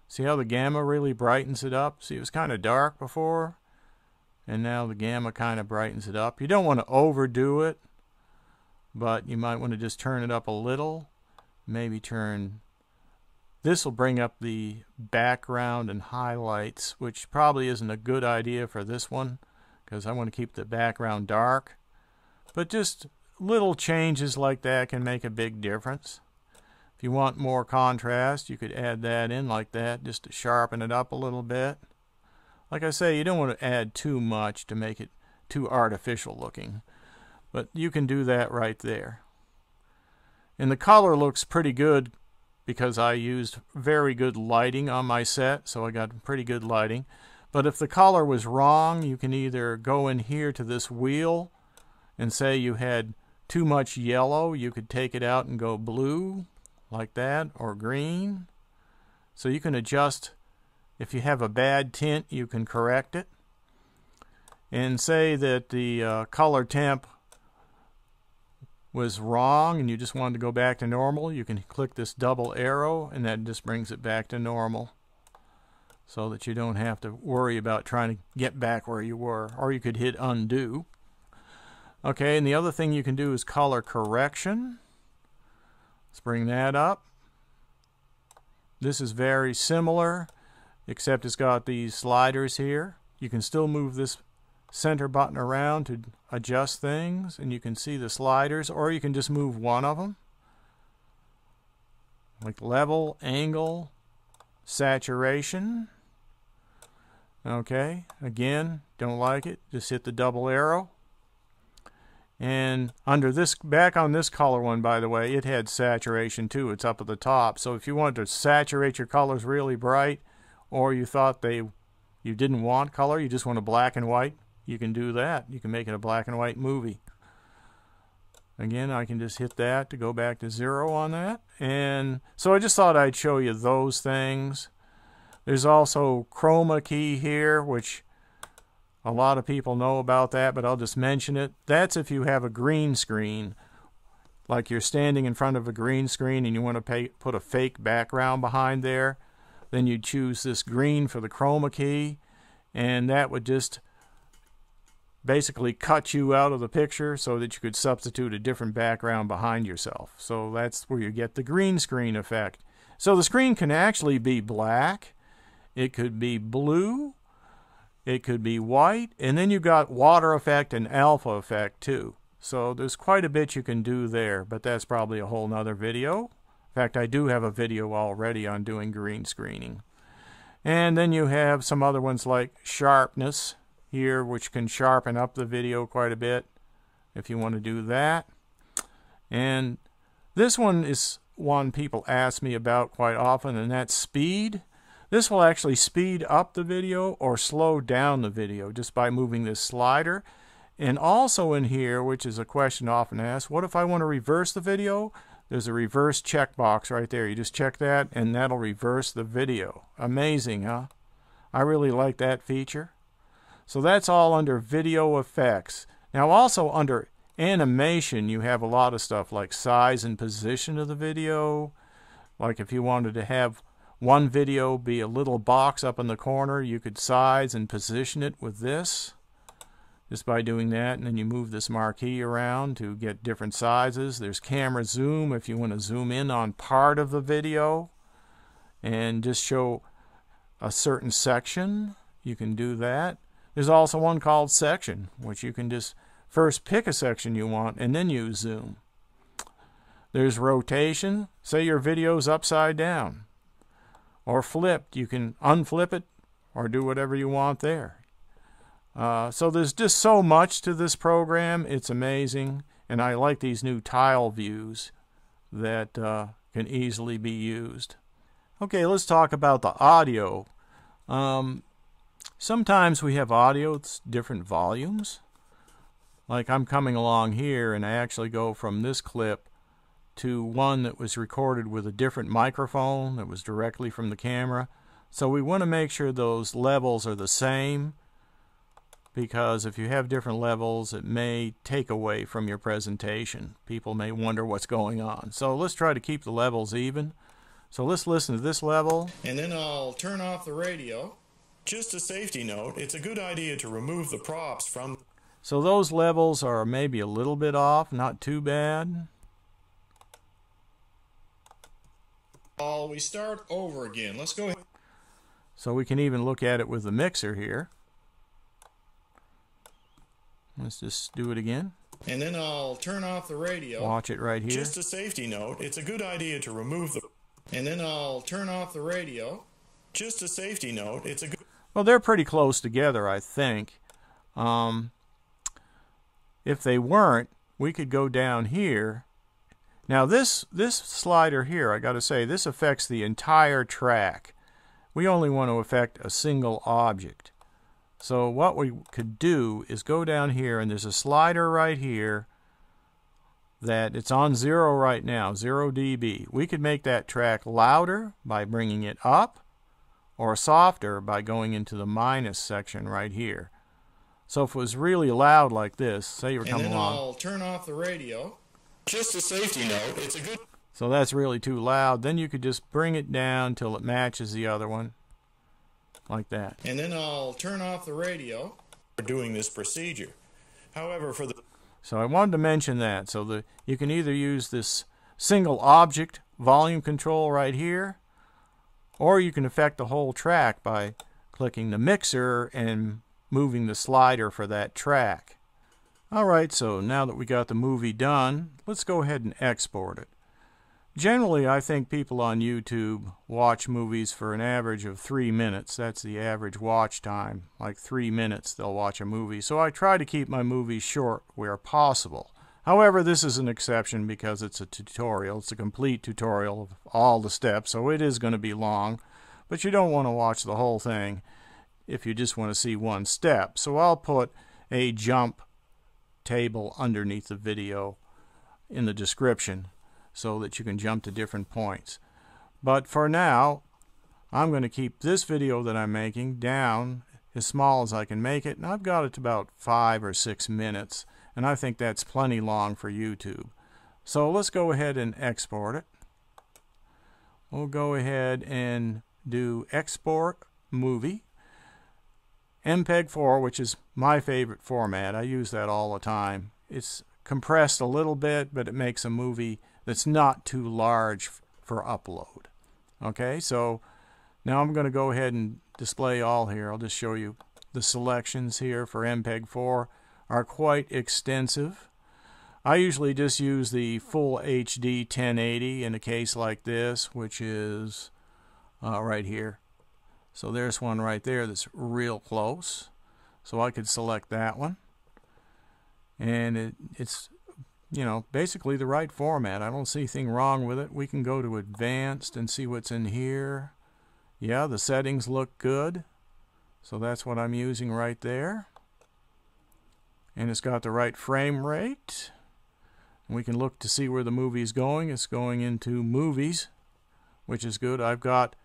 See how the gamma really brightens it up? See, it was kind of dark before, and now the gamma kind of brightens it up. You don't want to overdo it, but you might want to just turn it up a little. Maybe turn, this will bring up the background and highlights, which probably isn't a good idea for this one because I want to keep the background dark. But just little changes like that can make a big difference. If you want more contrast, you could add that in like that just to sharpen it up a little bit. Like I say, you don't want to add too much to make it too artificial looking. But you can do that right there. And the color looks pretty good because I used very good lighting on my set, so I got pretty good lighting. But if the color was wrong, you can either go in here to this wheel and say you had too much yellow, you could take it out and go blue like that, or green. So you can adjust. If you have a bad tint, you can correct it. And say that the color temp was wrong and you just wanted to go back to normal, you can click this double arrow and that just brings it back to normal, so that you don't have to worry about trying to get back where you were. Or you could hit undo. Okay, and the other thing you can do is color correction. Let's bring that up. This is very similar, except it's got these sliders here. You can still move this center button around to adjust things, and you can see the sliders, or you can just move one of them, like level, angle, saturation. Okay, again, don't like it, just hit the double arrow. And under this, back on this color one, by the way, it had saturation too. It's up at the top. So if you wanted to saturate your colors really bright, or you thought you didn't want color, you just want a black and white, you can do that. You can make it a black and white movie. Again, I can just hit that to go back to 0 on that. And so I just thought I'd show you those things. There's also chroma key here, which a lot of people know about that, but I'll just mention it. That's if you have a green screen, like you're standing in front of a green screen and you want to put a fake background behind there, then you choose this green for the chroma key, and that would just basically cut you out of the picture so that you could substitute a different background behind yourself. So that's where you get the green screen effect. So the screen can actually be black, it could be blue, it could be white, and then you got water effect and alpha effect too. So there's quite a bit you can do there, but that's probably a whole nother video. In fact, I do have a video already on doing green screening. And then you have some other ones like sharpness here, which can sharpen up the video quite a bit if you want to do that. And this one is one people ask me about quite often, and that's speed. This will actually speed up the video or slow down the video just by moving this slider. And also in here, which is a question often asked, what if I want to reverse the video? There's a reverse checkbox right there. You just check that and that'll reverse the video. Amazing, huh? I really like that feature. So that's all under video effects. Now also under animation, you have a lot of stuff like size and position of the video. Like if you wanted to have one video be a little box up in the corner, you could size and position it with this. Just by doing that, and then you move this marquee around to get different sizes. There's camera zoom if you want to zoom in on part of the video and just show a certain section. You can do that. There's also one called section, which you can just first pick a section you want and then use zoom. There's rotation. Say your video's upside down or flipped. You can unflip it or do whatever you want there. So there's just so much to this program. It's amazing, and I like these new tile views that can easily be used. Okay, let's talk about the audio. Sometimes we have audio that's different volumes. Like I'm coming along here and I actually go from this clip to one that was recorded with a different microphone that was directly from the camera. So we want to make sure those levels are the same, because if you have different levels, it may take away from your presentation. People may wonder what's going on. So let's try to keep the levels even. So let's listen to this level. And then I'll turn off the radio. Just a safety note, it's a good idea to remove the props from... So those levels are maybe a little bit off, not too bad. We start over again. Let's go ahead. So we can even look at it with the mixer here. Let's just do it again. And then I'll turn off the radio. Watch it right here. Just a safety note, it's a good idea to remove the... And then I'll turn off the radio. Just a safety note, it's a good... Well, they're pretty close together, I think. If they weren't, we could go down here. Now this slider here, I got to say, this affects the entire track. We only want to affect a single object. So what we could do is go down here, and there's a slider right here that it's on 0 right now, 0 dB. We could make that track louder by bringing it up, or softer by going into the minus section right here. So if it was really loud like this, say you were coming along. And then I'll turn off the radio. Just a safety note, it's a good... So that's really too loud. Then you could just bring it down till it matches the other one. Like that. And then I'll turn off the radio for doing this procedure. However, for the... So I wanted to mention that. So you can either use this single object volume control right here, or you can affect the whole track by clicking the mixer and moving the slider for that track. Alright, so now that we got the movie done, let's go ahead and export it. Generally, I think people on YouTube watch movies for an average of 3 minutes. That's the average watch time. Like 3 minutes they'll watch a movie. So I try to keep my movies short where possible. However, this is an exception because it's a tutorial. It's a complete tutorial of all the steps, so it is going to be long. But you don't want to watch the whole thing if you just want to see one step. So I'll put a jump table underneath the video in the description, so that you can jump to different points. But for now, I'm going to keep this video that I'm making down as small as I can make it, and I've got it to about 5 or 6 minutes, and I think that's plenty long for YouTube. So let's go ahead and export it. We'll go ahead and do export movie. MPEG-4, which is my favorite format. I use that all the time. It's compressed a little bit, but it makes a movie that's not too large for upload. Okay, so now I'm going to go ahead and display all here. I'll just show you the selections here for MPEG-4 are quite extensive. I usually just use the full HD 1080 in a case like this, which is right here. So there's one right there that's real close. So I could select that one. And it's you know, basically the right format. I don't see anything wrong with it. We can go to advanced and see what's in here. Yeah, the settings look good. So that's what I'm using right there. And it's got the right frame rate. And we can look to see where the movie is going. It's going into movies, which is good. I've got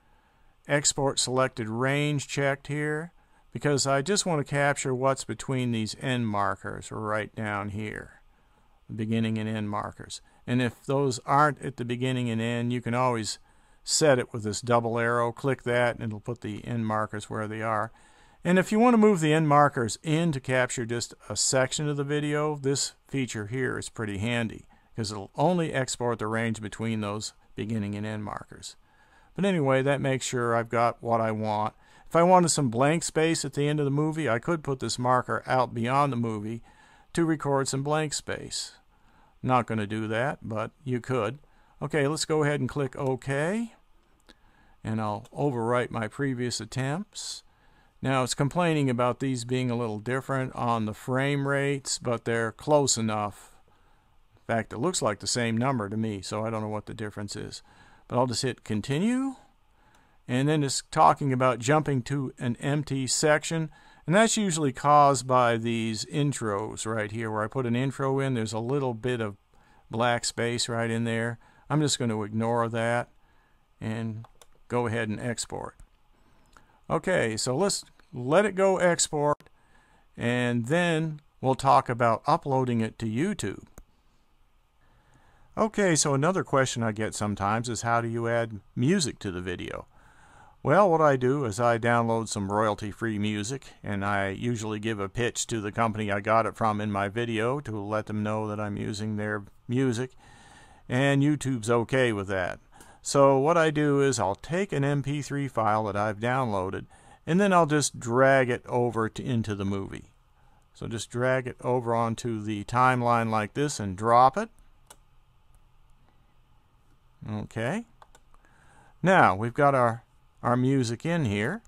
export selected range checked here because I just want to capture what's between these end markers right down here, the beginning and end markers. And if those aren't at the beginning and end, you can always set it with this double arrow. Click that and it'll put the end markers where they are. And if you want to move the end markers in to capture just a section of the video, this feature here is pretty handy because it'll only export the range between those beginning and end markers. But anyway, that makes sure I've got what I want. If I wanted some blank space at the end of the movie, I could put this marker out beyond the movie to record some blank space. I'm not going to do that, but you could. Okay, let's go ahead and click OK. And I'll overwrite my previous attempts. Now it's complaining about these being a little different on the frame rates, but they're close enough. In fact, it looks like the same number to me, so I don't know what the difference is. But I'll just hit continue. And then it's talking about jumping to an empty section. And that's usually caused by these intros right here. Where I put an intro in, there's a little bit of black space right in there. I'm just going to ignore that and go ahead and export. Okay, so let's let it go export. And then we'll talk about uploading it to YouTube. Okay, so another question I get sometimes is how do you add music to the video? Well, what I do is I download some royalty-free music, and I usually give a pitch to the company I got it from in my video to let them know that I'm using their music, and YouTube's okay with that. So what I do is I'll take an MP3 file that I've downloaded, and then I'll just drag it over into the movie. So just drag it over onto the timeline like this and drop it. Okay. Now we've got our music in here.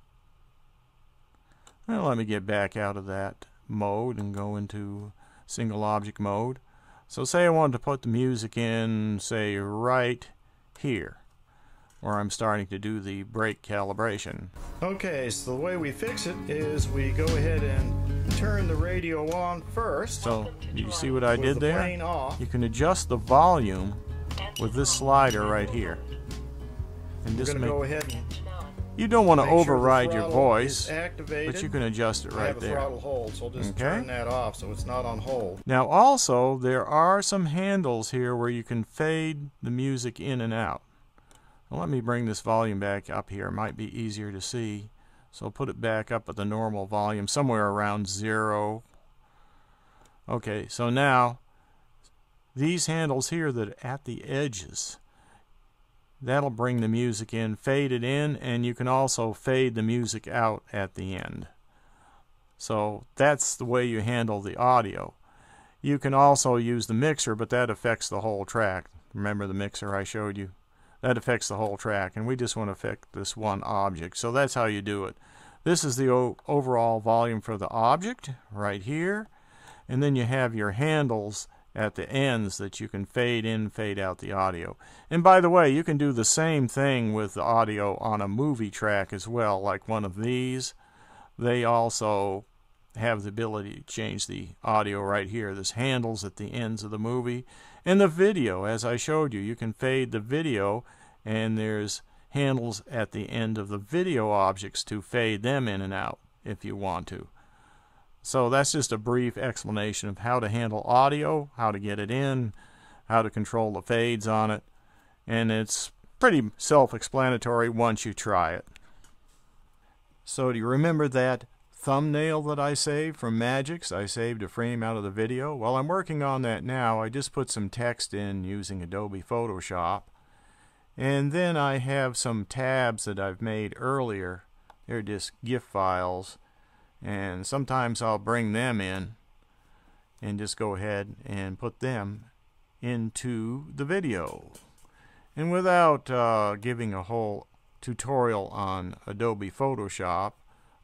Well, let me get back out of that mode and go into single object mode. So say I wanted to put the music in, say, right here, where I'm starting to do the break calibration. Okay, so the way we fix it is we go ahead and turn the radio on first. So you see what I did there? You can adjust the volume with this slider right here. And just go ahead and you don't want to override your voice, but you can adjust it right there. Throttle hold, so just turn that off so it's not on hold. Now also, there are some handles here where you can fade the music in and out. Well, let me bring this volume back up here. It might be easier to see. So I'll put it back up at the normal volume, somewhere around 0. Okay, so now these handles here that are at the edges, that'll bring the music in, fade it in, and you can also fade the music out at the end. So that's the way you handle the audio. You can also use the mixer, but that affects the whole track. Remember the mixer I showed you? That affects the whole track, and we just want to affect this one object. So that's how you do it. This is the overall volume for the object right here, and then you have your handles at the ends that you can fade in, fade out the audio. And by the way, you can do the same thing with the audio on a movie track as well, like one of these. They also have the ability to change the audio right here. There's handles at the ends of the movie. And the video, as I showed you, you can fade the video, and there's handles at the end of the video objects to fade them in and out if you want to. So that's just a brief explanation of how to handle audio, how to get it in, how to control the fades on it, and it's pretty self-explanatory once you try it. So do you remember that thumbnail that I saved from Magix? I saved a frame out of the video. Well, I'm working on that now. I just put some text in using Adobe Photoshop, and then I have some tabs that I've made earlier. They're just GIF files. And sometimes I'll bring them in and just go ahead and put them into the video. And without giving a whole tutorial on Adobe Photoshop,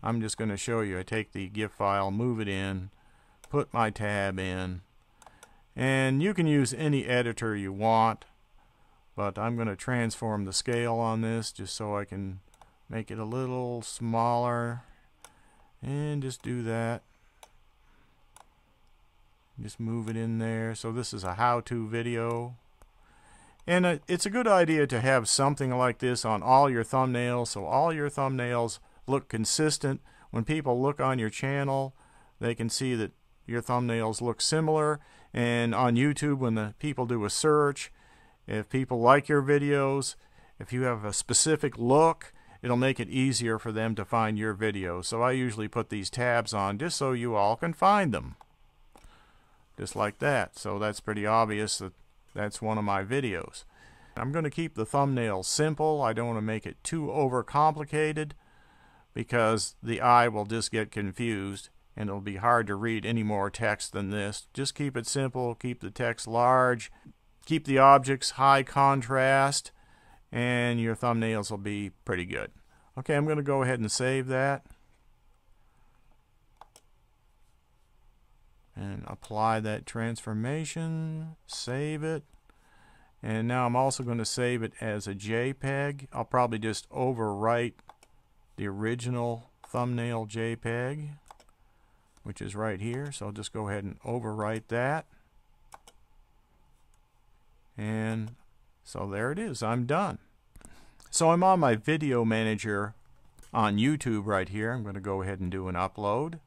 I'm just going to show you. I take the GIF file, move it in, put my tab in, And you can use any editor you want, but I'm going to transform the scale on this just so I can make it a little smaller, and just do that. Just move it in there. So this is a how-to video, and it's a good idea to have something like this on all your thumbnails, so all your thumbnails look consistent. When people look on your channel, they can see that your thumbnails look similar. And on YouTube, when the people do a search, if people like your videos, if you have a specific look, it'll make it easier for them to find your videos. So I usually put these tabs on just so you all can find them. Just like that. So that's pretty obvious that that's one of my videos. I'm going to keep the thumbnail simple. I don't want to make it too overcomplicated, because the eye will just get confused and it'll be hard to read any more text than this. Just keep it simple, keep the text large, keep the objects high contrast, and your thumbnails will be pretty good. Okay, I'm going to go ahead and save that and apply that transformation, save it. And now I'm also going to save it as a JPEG. I'll probably just overwrite the original thumbnail JPEG, which is right here. So I'll just go ahead and overwrite that. And so there it is. I'm done. So I'm on my video manager on YouTube right here. I'm going to go ahead and do an upload.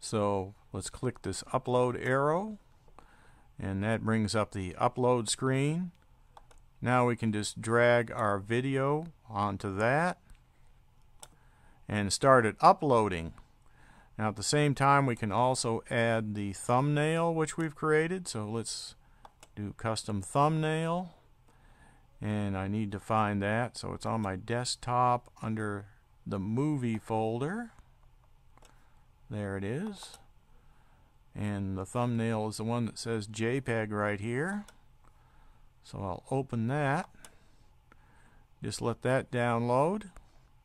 So let's click this upload arrow, and that brings up the upload screen. Now we can just drag our video onto that and start it uploading. Now at the same time, we can also add the thumbnail which we've created. So let's do custom thumbnail, and I need to find that. So it's on my desktop under the movie folder. There it is. And the thumbnail is the one that says JPEG right here. So I'll open that. Just let that download,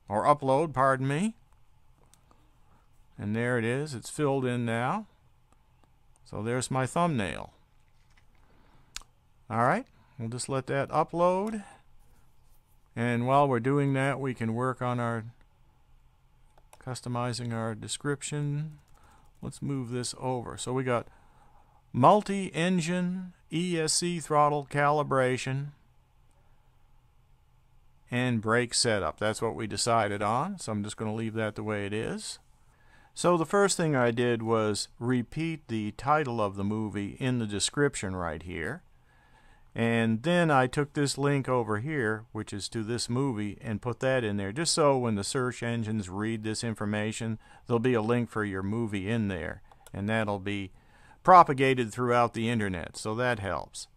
or upload, pardon me. And there it is. It's filled in now. So there's my thumbnail. Alright, we'll just let that upload. And while we're doing that, we can work on our customizing our description. Let's move this over. So we got multi-engine ESC throttle calibration and brake setup. That's what we decided on. So I'm just going to leave that the way it is. So the first thing I did was repeat the title of the movie in the description right here. And then I took this link over here, which is to this movie, and put that in there, just so when the search engines read this information, there'll be a link for your movie in there, and that'll be propagated throughout the internet, so that helps.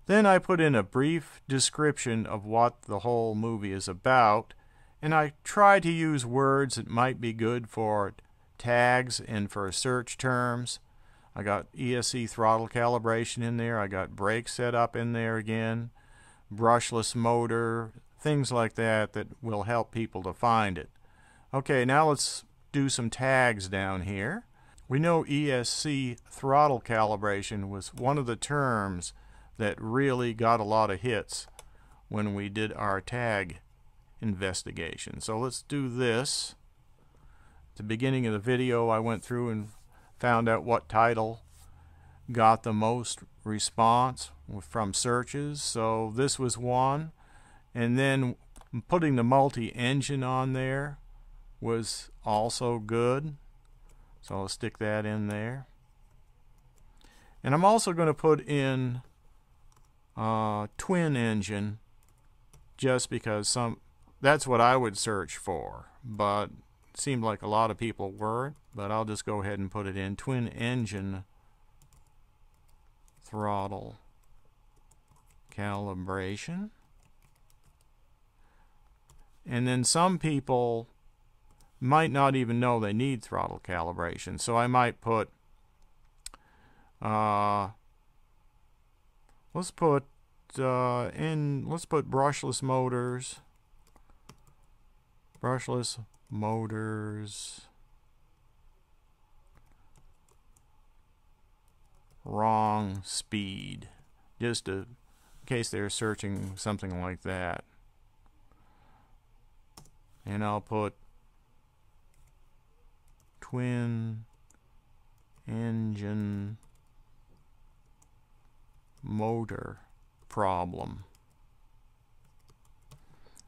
Then I put in a brief description of what the whole movie is about, and I try to use words that might be good for tags and for search terms. I got ESC throttle calibration in there. I got brake setup in there again, brushless motor, things like that that will help people to find it. Okay, now let's do some tags down here. We know ESC throttle calibration was one of the terms that really got a lot of hits when we did our tag investigation. So let's do this. At the beginning of the video, I went through and found out what title got the most response from searches. So this was one. And then putting the multi-engine on there was also good. So I'll stick that in there. And I'm also going to put in twin engine, just because that's what I would search for. But it seemed like a lot of people weren't. But I'll just go ahead and put it in twin engine throttle calibration. And then some people might not even know they need throttle calibration. So I might put let's put brushless motors. Brushless motors wrong speed, just in case they're searching something like that. And I'll put twin engine motor problem.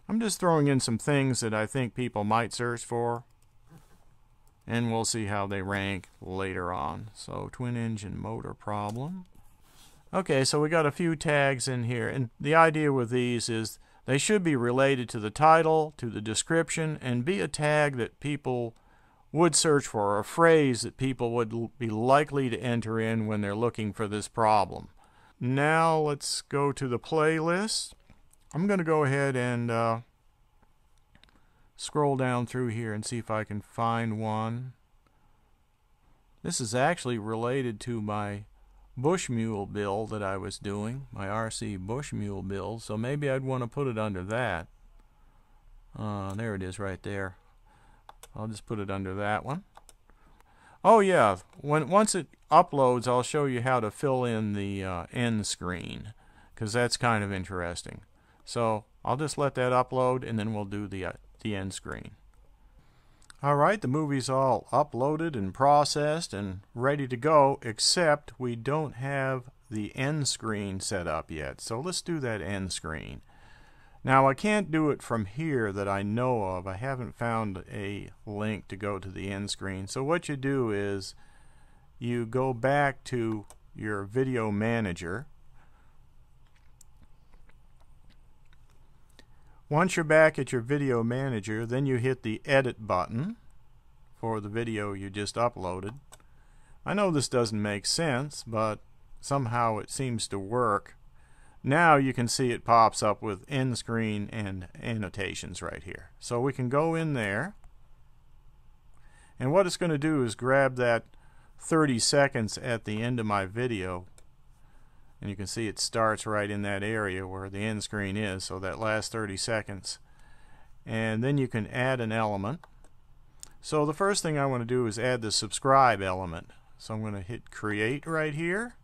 I'm just throwing in some things that I think people might search for, and we'll see how they rank later on. So twin engine motor problem. Okay, so we got a few tags in here, and the idea with these is they should be related to the title, to the description, and be a tag that people would search for, or a phrase that people would be likely to enter in when they're looking for this problem. Now let's go to the playlist. I'm going to go ahead and scroll down through here and see if I can find one. This is actually related to my Bushmule build that I was doing, my RC Bushmule build, so maybe I'd want to put it under that. There it is right there. I'll just put it under that one. Oh yeah, once it uploads, I'll show you how to fill in the end screen, because that's kind of interesting. So I'll just let that upload, and then we'll do the end screen. Alright, the movie's all uploaded and processed and ready to go, except we don't have the end screen set up yet. So let's do that end screen. Now I can't do it from here that I know of. I haven't found a link to go to the end screen. So what you do is you go back to your video manager. Once you're back at your video manager, then you hit the edit button for the video you just uploaded. I know this doesn't make sense, but somehow it seems to work. Now you can see it pops up with end screen and annotations right here. So we can go in there, and what it's going to do is grab that 30 seconds at the end of my video, and you can see it starts right in that area where the end screen is, so that last 30 seconds. And then you can add an element. So the first thing I want to do is add the subscribe element. So I'm going to hit create right here.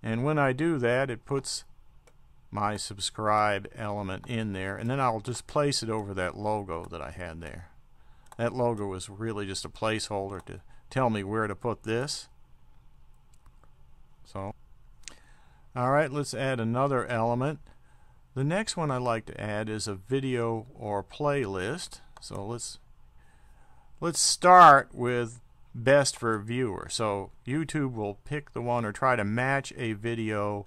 And when I do that, it puts my subscribe element in there, and then I'll just place it over that logo that I had there. That logo is really just a placeholder to tell me where to put this. So, alright, let's add another element. The next one I like to add is a video or playlist. So let's start with best for viewer. So YouTube will pick the one or try to match a video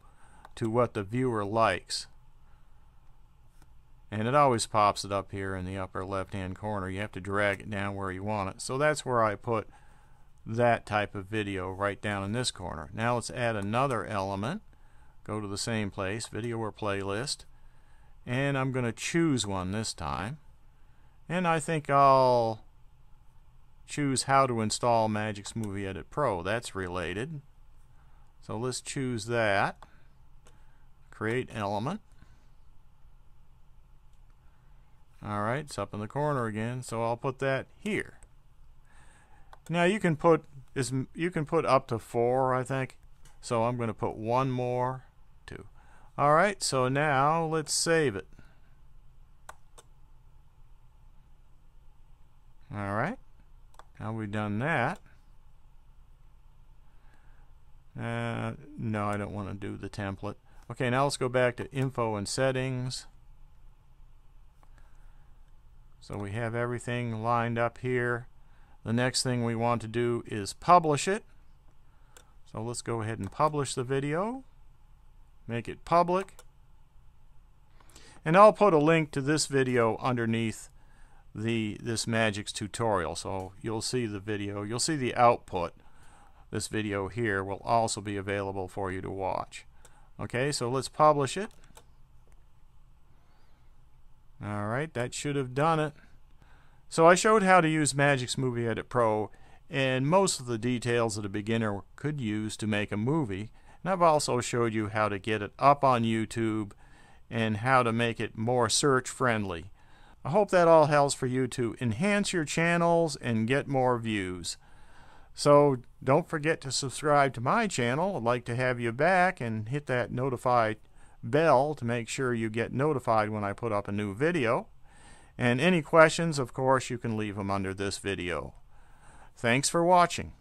to what the viewer likes, and it always pops it up here in the upper left hand corner. You have to drag it down where you want it. So that's where I put that type of video, right down in this corner. Now let's add another element. Go to the same place, video or playlist, and I'm going to choose one this time, and I think I'll choose how to install Magix Movie Editor Pro. That's related. So let's choose that. Create element. Alright, it's up in the corner again, so I'll put that here. Now you can put up to 4, I think. So I'm going to put one more, 2. Alright, so now let's save it. Alright. Now we've done that. No, I don't want to do the template. Okay, now let's go back to info and settings. So we have everything lined up here. The next thing we want to do is publish it. So let's go ahead and publish the video. Make it public. And I'll put a link to this video underneath this Magix tutorial, so you'll see the video, you'll see the output. This video here will also be available for you to watch. Okay, so let's publish it. Alright, that should have done it. So I showed how to use Magix Movie Editor Pro and most of the details that a beginner could use to make a movie, and I've also showed you how to get it up on YouTube and how to make it more search friendly. I hope that all helps for you to enhance your channels and get more views. So don't forget to subscribe to my channel. I'd like to have you back, and hit that notify bell to make sure you get notified when I put up a new video. And any questions, of course, you can leave them under this video. Thanks for watching.